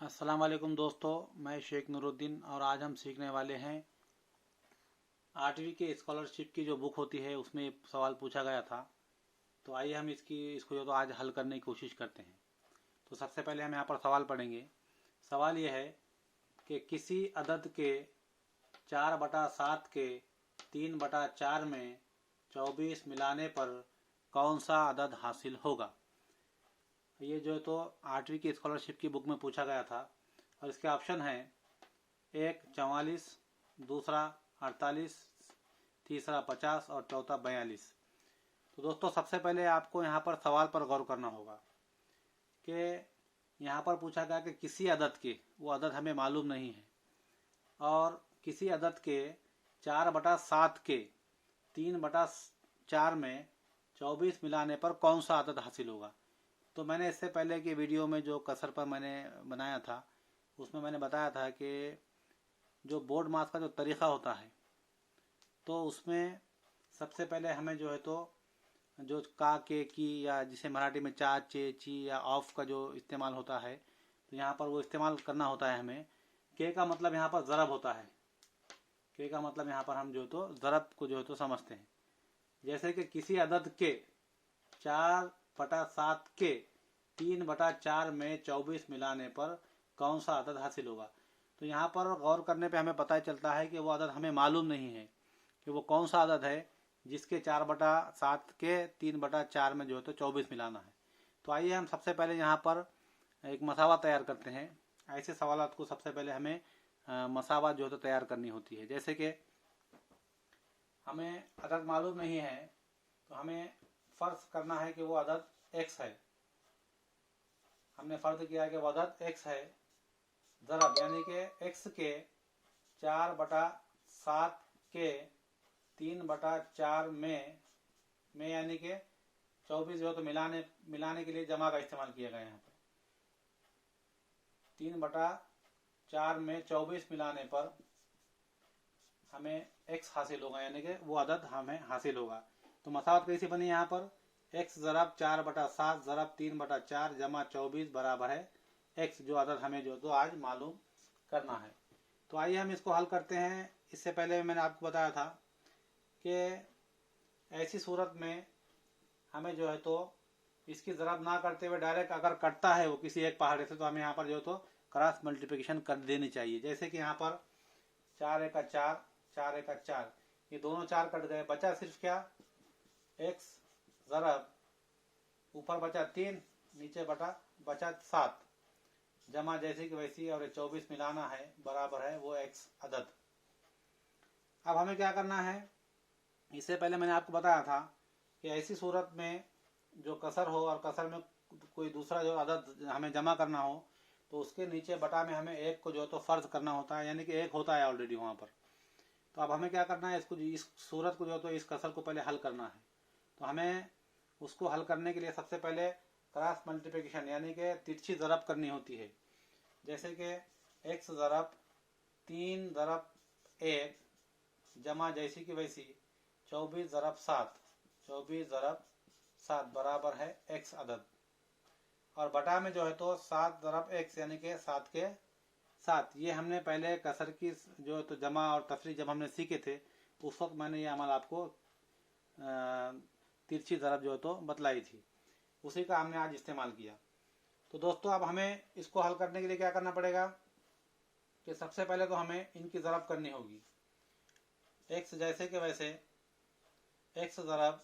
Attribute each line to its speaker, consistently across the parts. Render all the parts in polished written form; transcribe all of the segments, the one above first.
Speaker 1: अस्सलाम वालेकुम दोस्तों, मैं शेख नूरुद्दीन और आज हम सीखने वाले हैं 8वीं के स्कॉलरशिप की जो बुक होती है उसमें सवाल पूछा गया था। तो आइए हम इसको जो तो आज हल करने की कोशिश करते हैं। तो सबसे पहले हम यहाँ पर सवाल पढ़ेंगे। सवाल यह है कि किसी अदद के 4/7 के 3/4 में 24 मिलाने पर कौन सा अदद हासिल होगा। ये जो है तो 8वीं की स्कॉलरशिप की बुक में पूछा गया था और इसके ऑप्शन है: एक 44, दूसरा 48, तीसरा 50 और चौथा 42। तो दोस्तों सबसे पहले आपको यहाँ पर सवाल पर गौर करना होगा कि यहाँ पर पूछा गया कि किसी अदद के, वो अदद हमें मालूम नहीं है, और किसी अदद के 4/7 के 3/4 में 24 मिलाने पर कौन सा अदद हासिल होगा। तो मैंने इससे पहले की वीडियो में जो कसर पर मैंने बनाया था उसमें मैंने बताया था कि जो बोर्ड मास का जो तरीक़ा होता है तो उसमें सबसे पहले हमें जो है तो जो का के की या जिसे मराठी में चा चे ची या ऑफ का जो इस्तेमाल होता है तो यहाँ पर वो इस्तेमाल करना होता है हमें। के का मतलब यहाँ पर ज़रब होता है। के का मतलब यहाँ पर हम जो तो ज़रब को जो है तो समझते हैं। जैसे कि किसी अदद के 4/7 के 3/4 में 24 मिलाने पर कौन सा अदद हासिल होगा। तो यहाँ पर गौर करने पे हमें पता चलता है कि वो अदद हमें मालूम नहीं है कि वो कौन सा अदद है जिसके 4/7 के 3/4 में जो है तो 24 मिलाना है। तो आइए हम सबसे पहले यहाँ पर एक मसावा तैयार करते हैं। ऐसे सवालों को सबसे पहले हमें मसावा जो है तो तैयार करनी होती है। जैसे कि हमें अदद मालूम नहीं है तो हमें फर्ज करना है कि वो अदद x है। हमने फर्ज किया कि वो अदद x है। ज़रब यानी कि x के 4/7 के 3/4 में यानी कि 24 जो तो मिलाने के लिए जमा का इस्तेमाल किया गया है। यहाँ पर 3/4 में 24 मिलाने पर हमें x हासिल होगा, यानी कि वो अदद हमें हासिल होगा। तो मसावत कैसी बनी यहाँ पर, x ज़रब 4/7 ज़रब 3/4 जमा 24 बराबर है x, जो अदद हमें जो तो आज मालूम करना है। तो आइए हम इसको हल करते हैं। इससे पहले मैंने आपको बताया था कि ऐसी सूरत में हमें जो है तो इसकी ज़रब ना करते हुए डायरेक्ट अगर कटता है वो किसी एक पहाड़े से तो हमें यहाँ पर जो तो क्रॉस मल्टीप्लिकेशन कर देनी चाहिए। जैसे कि यहाँ पर 4 × 4 4 × 4, ये दोनों 4 कट गए, बचा सिर्फ क्या x ज़रब ऊपर बचा 3 नीचे बचा 7 जमा जैसे कि वैसी और 24 मिलाना है बराबर है वो x अदद। अब हमें क्या करना है, इससे पहले मैंने आपको बताया था कि ऐसी सूरत में जो कसर हो और कसर में कोई दूसरा जो अदद हमें जमा करना हो तो उसके नीचे बटा में हमें एक को जो तो फर्ज करना होता है, यानी कि एक होता है ऑलरेडी वहाँ पर। तो अब हमें क्या करना है, इस सूरत को जो तो इस कसर को पहले हल करना है। तो हमें उसको हल करने के लिए सबसे पहले क्रॉस मल्टीप्लिकेशन यानी कि तिरछी ज़रब करनी होती है। जैसे कि x ज़रब 3 ज़रब 1 जमा जैसी की वैसी 24 ज़रब 7 बराबर है x अदद, और बटा में जो है तो 7 ज़रब x यानी कि 7 के 7। ये हमने पहले कसर की जो तो जमा और तफरी जब हमने सीखे थे उस वक्त मैंने ये अमल आपको तिरछी ज़रब जो है तो बतलाई थी, उसी का हमने आज इस्तेमाल किया। तो दोस्तों अब हमें इसको हल करने के लिए क्या करना पड़ेगा कि सबसे पहले तो हमें इनकी ज़रब करनी होगी। x जैसे कि वैसे x ज़रब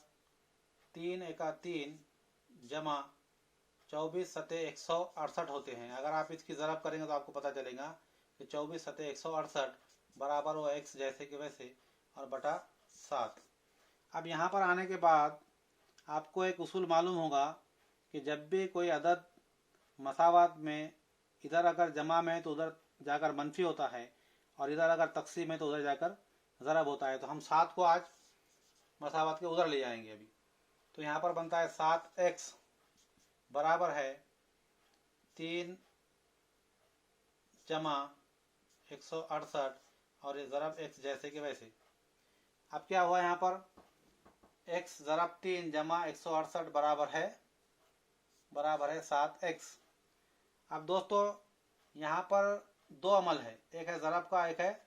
Speaker 1: 3 × 3 जमा 24 सतह 168 होते हैं। अगर आप इसकी ज़रब करेंगे तो आपको पता चलेगा कि 24 सतह 168 बराबर हो x जैसे कि वैसे और बटा 7। अब यहाँ पर आने के बाद आपको एक उसूल मालूम होगा कि जब भी कोई अदद मसावात में इधर अगर जमा में है तो उधर जाकर मनफी होता है और इधर अगर तकसीम है तो उधर जाकर ज़रब होता है। तो हम 7 को आज मसावात के उधर ले जाएंगे अभी। तो यहाँ पर बनता है 7x बराबर है 3 जमा 168 और ये ज़रब x जैसे कि वैसे। अब क्या हुआ, यहाँ पर x ज़रब 3 जमा 168 बराबर है 7x। अब दोस्तों यहाँ पर दो अमल है, एक है ज़रब का, एक है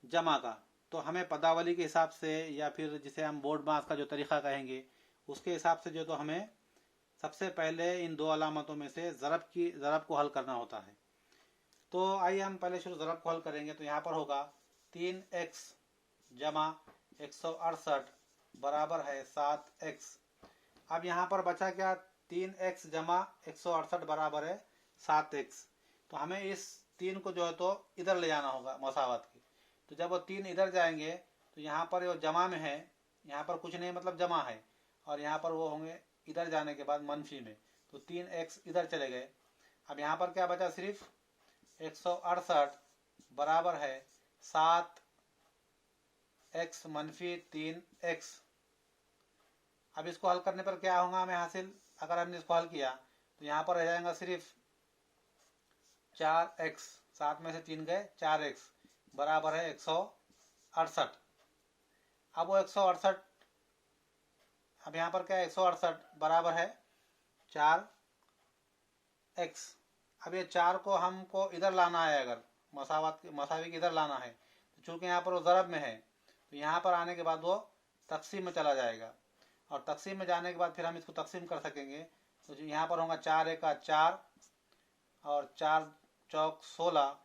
Speaker 1: जमा का। तो हमें पदावली के हिसाब से या फिर जिसे हम बोर्ड मास का जो तरीका कहेंगे उसके हिसाब से जो तो हमें सबसे पहले इन दो अलामतों में से ज़रब को हल करना होता है। तो आइए हम पहले शुरू ज़रब को हल करेंगे। तो यहाँ पर होगा 3x जमा 168 बराबर है 7x। अब यहाँ पर बचा क्या, 3x जमा 168 बराबर है 7x। तो हमें इस 3 को जो है तो इधर ले जाना होगा मसावत के। तो जब वो 3 इधर जाएंगे तो यहाँ पर वो जमा में है, यहाँ पर कुछ नहीं मतलब जमा है, और यहाँ पर वो होंगे इधर जाने के बाद मनफी में। तो 3x इधर चले गए। अब यहाँ पर क्या बचा, सिर्फ 168 बराबर है 7x मनफी 3x। अब इसको हल करने पर क्या होगा हमें हासिल, अगर हमने इसको हल किया तो यहाँ पर रह जाएगा सिर्फ 4x, 7 में से 3 गए 4x बराबर है 168। अब वो 168, अब यहाँ पर क्या है 168 बराबर है 4x। अब ये 4 को हमको इधर लाना है, अगर मसावी के इधर लाना है, तो चूंकि यहाँ पर वो ज़रब में है तो यहाँ पर आने के बाद वो तकसीम में चला जाएगा, और तकसीम में जाने के बाद फिर हम इसको तकसीम कर सकेंगे। तो जो यहाँ पर होगा 4 एका 4 और 4 चौक 16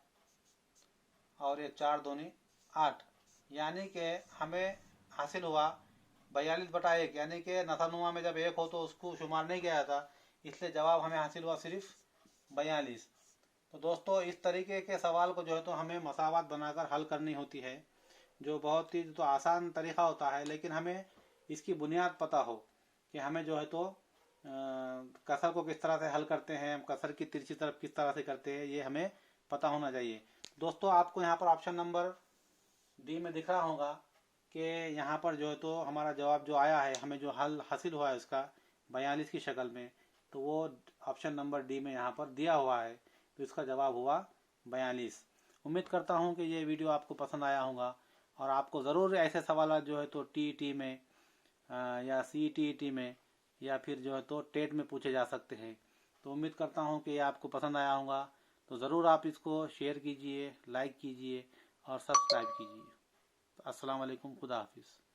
Speaker 1: और ये 4 दूनी 8, यानी कि हमें हासिल हुआ 42/1, यानी कि नसानुमा में जब 1 हो तो उसको शुमार नहीं किया जाता, इसलिए जवाब हमें हासिल हुआ सिर्फ 42। तो दोस्तों इस तरीके के सवाल को जो है तो हमें मसावत बनाकर हल करनी होती है, जो बहुत ही तो आसान तरीका होता है, लेकिन हमें इसकी बुनियाद पता हो कि हमें जो है तो कसर को किस तरह से हल करते हैं, कसर की तिरछी तरफ किस तरह से करते हैं, ये हमें पता होना चाहिए। दोस्तों आपको यहाँ पर ऑप्शन नंबर डी में दिख रहा होगा कि यहाँ पर जो है तो हमारा जवाब जो आया है, हमें जो हल हासिल हुआ है उसका 42 की शक्ल में, तो वो ऑप्शन नंबर डी में यहाँ पर दिया हुआ है, तो इसका जवाब हुआ 42। उम्मीद करता हूँ कि ये वीडियो आपको पसंद आया होगा, और आपको ज़रूर ऐसे सवाल जो है तो टीईटी में या सीईटी में या फिर जो है तो टेट में पूछे जा सकते हैं। तो उम्मीद करता हूँ कि ये आपको पसंद आया होगा। तो ज़रूर आप इसको शेयर कीजिए, लाइक कीजिए और सब्सक्राइब कीजिए। अस्सलाम वालेकुम, खुदा हाफिज़।